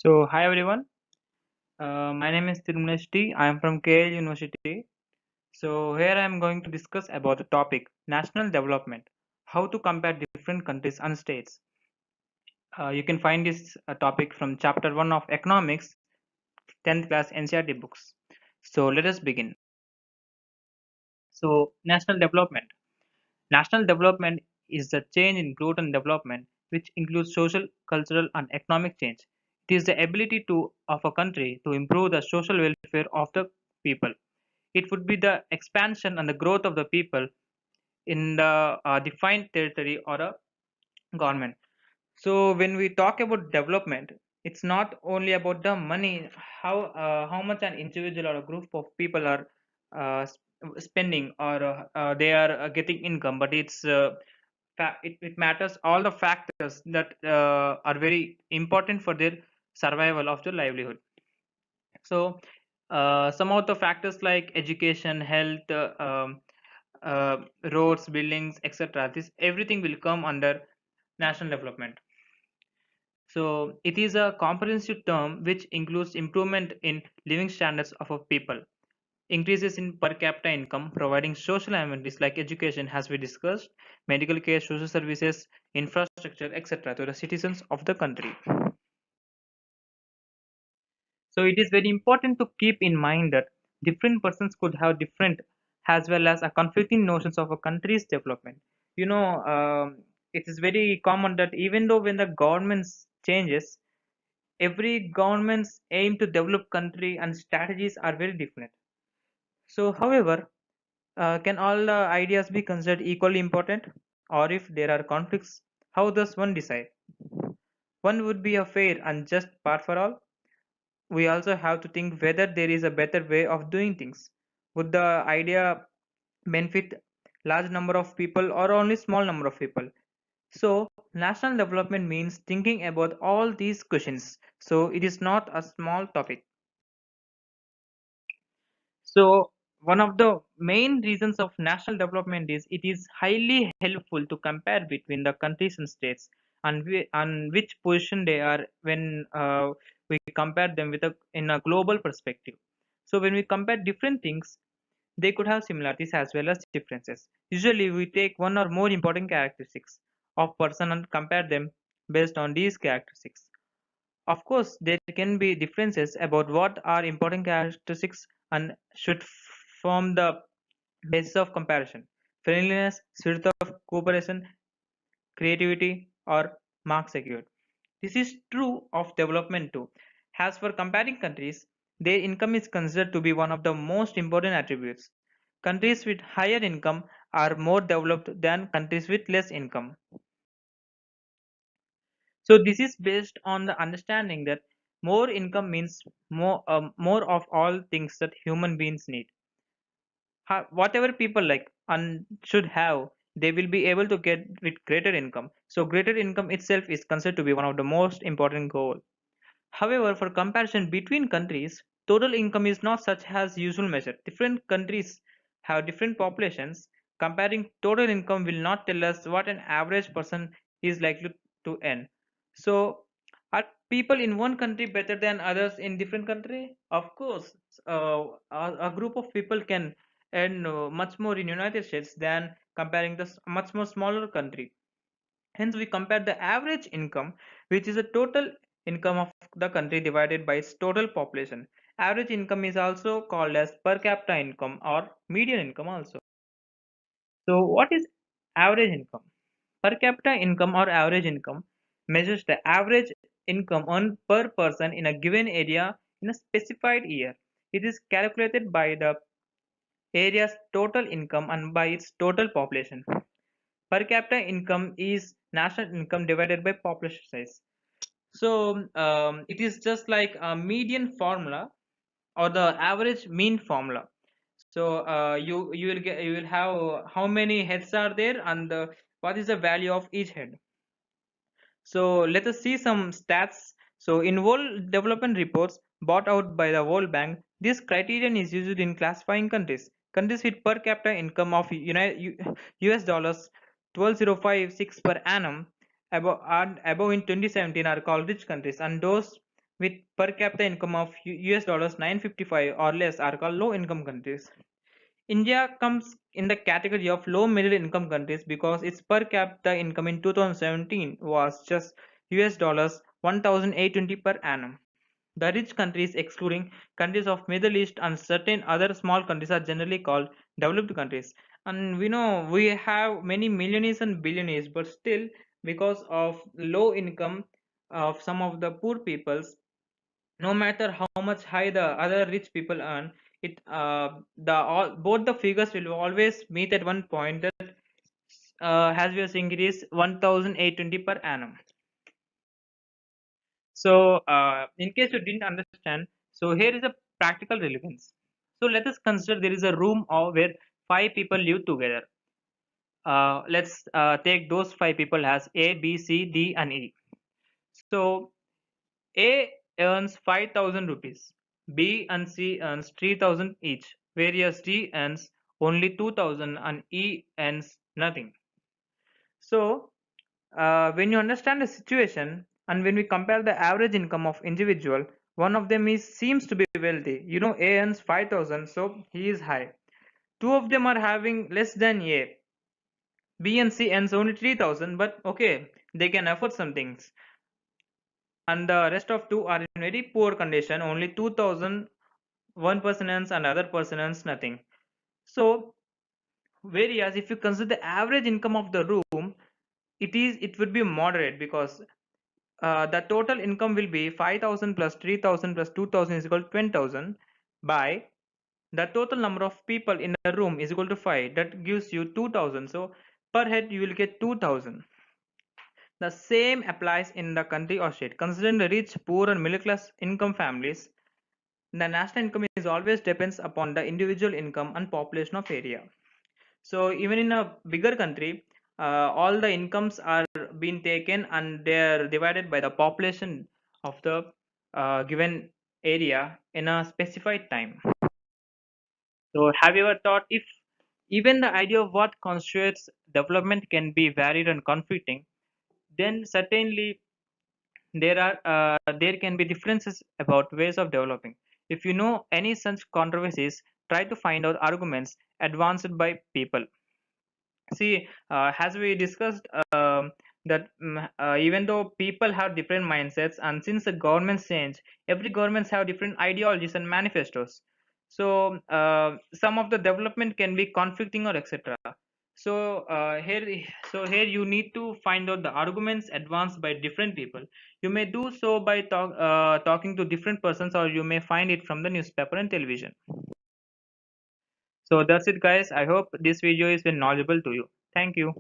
Hi everyone. My name is Tirumunesh T. I am from KL University. Here I am going to discuss about the topic national development, how to compare different countries and states. You can find this topic from chapter 1 of economics, 10th class NCERT books. Let us begin. National development. National development is the change in growth and development which includes social, cultural and economic change. It is the ability of a country to improve the social welfare of the people. It would be the expansion and the growth of the people in the defined territory or a government. So when we talk about development, it's not only about the money, how much an individual or a group of people are spending or they are getting income, but it matters all the factors that are very important for their survival of their livelihood. So some of the factors like education, health, roads, buildings, etc. This everything will come under national development. So it is a comprehensive term which includes improvement in living standards of a people, increases in per capita income, providing social amenities like education, as we discussed, medical care, social services, infrastructure, etc. to the citizens of the country. So it is very important to keep in mind that different persons could have different as well as a conflicting notions of a country's development. You know, it is very common that even though when the governments changes, every government's aim to develop country and strategies are very different. So, however, can all the ideas be considered equally important, or if there are conflicts, how does one decide? One would be a fair and just part for all. We also have to think whether there is a better way of doing things. Would the idea benefit large number of people or only small number of people? So national development means thinking about all these questions. So it is not a small topic. So one of the main reasons of national development is it is highly helpful to compare between the countries and states and which position they are when we compare them with in a global perspective. So when we compare different things, they could have similarities as well as differences. Usually we take one or more important characteristics of person and compare them based on these characteristics. Of course, there can be differences about what are important characteristics and should form the basis of comparison. Friendliness, spirit of cooperation, creativity, or mark secured. This is true of development too. As for comparing countries, their income is considered to be one of the most important attributes. Countries with higher income are more developed than countries with less income. So this is based on the understanding that more income means more of all things that human beings need. Whatever people like and should have, they will be able to get with greater income. So greater income itself is considered to be one of the most important goal. However, for comparison between countries, total income is not such as usual measure. Different countries have different populations. Comparing total income will not tell us what an average person is likely to earn. So, are people in one country better than others in different country? Of course, a group of people can earn much more in United States than comparing the much more smaller country. Hence, we compare the average income, which is the total income of the country divided by its total population. Average income is also called as per capita income or median income also. So, what is average income? Per capita income or average income measures the average income earned per person in a given area in a specified year. It is calculated by the area's total income and by its total population. Per capita income is national income divided by population size. So it is just like a median formula or the average mean formula. So you will have how many heads are there and what is the value of each head. So let us see some stats. So in World Development Reports bought out by the World Bank, this criterion is used in classifying countries. Countries with per capita income of US dollars 12,056 per annum above in 2017 are called rich countries, and those with per capita income of US dollars 955 or less are called low income countries. India comes in the category of low middle income countries because its per capita income in 2017 was just US dollars 1820 per annum. The rich countries, excluding countries of Middle East and certain other small countries, are generally called developed countries. And we know we have many millionaires and billionaires, but still, because of low income of some of the poor peoples, no matter how much high the other rich people earn, it the all both the figures will always meet at one point that as we are saying it is 1820 per annum. So, in case you didn't understand, so here is a practical relevance. So let us consider there is a room where five people live together. Let's take those five people as A, B, C, D, and E. So A earns 5,000 rupees. B and C earns 3,000 each, whereas D earns only 2,000 and E earns nothing. So when you understand the situation and when we compare the average income of individual, one of them is seems to be wealthy. You know, A earns 5,000, so he is high. Two of them are having less than A. B and C earns only 3,000, but okay, they can afford some things. And the rest of two are in very poor condition. Only 2,000 one person earns and other person earns nothing. So whereas if you consider the average income of the room, it would be moderate because the total income will be 5,000 plus 3,000 plus 2,000 is equal to 20,000 by the total number of people in the room is equal to 5. That gives you 2,000. So per head you will get 2,000. The same applies in the country or state. Considering the rich, poor and middle class income families, the national income is always depends upon the individual income and population of area. So even in a bigger country, all the incomes are being taken and they are divided by the population of the given area in a specified time. So have you ever thought if even the idea of what constitutes development can be varied and conflicting, then certainly there can be differences about ways of developing. If you know any such controversies, try to find out arguments advanced by people. See, as we discussed, that even though people have different mindsets, and since the governments change, every governments have different ideologies and manifestos. So some of the development can be conflicting or etc. So here you need to find out the arguments advanced by different people. You may do so by talking to different persons, or you may find it from the newspaper and television. So that's it, guys. I hope this video has been knowledgeable to you. Thank you.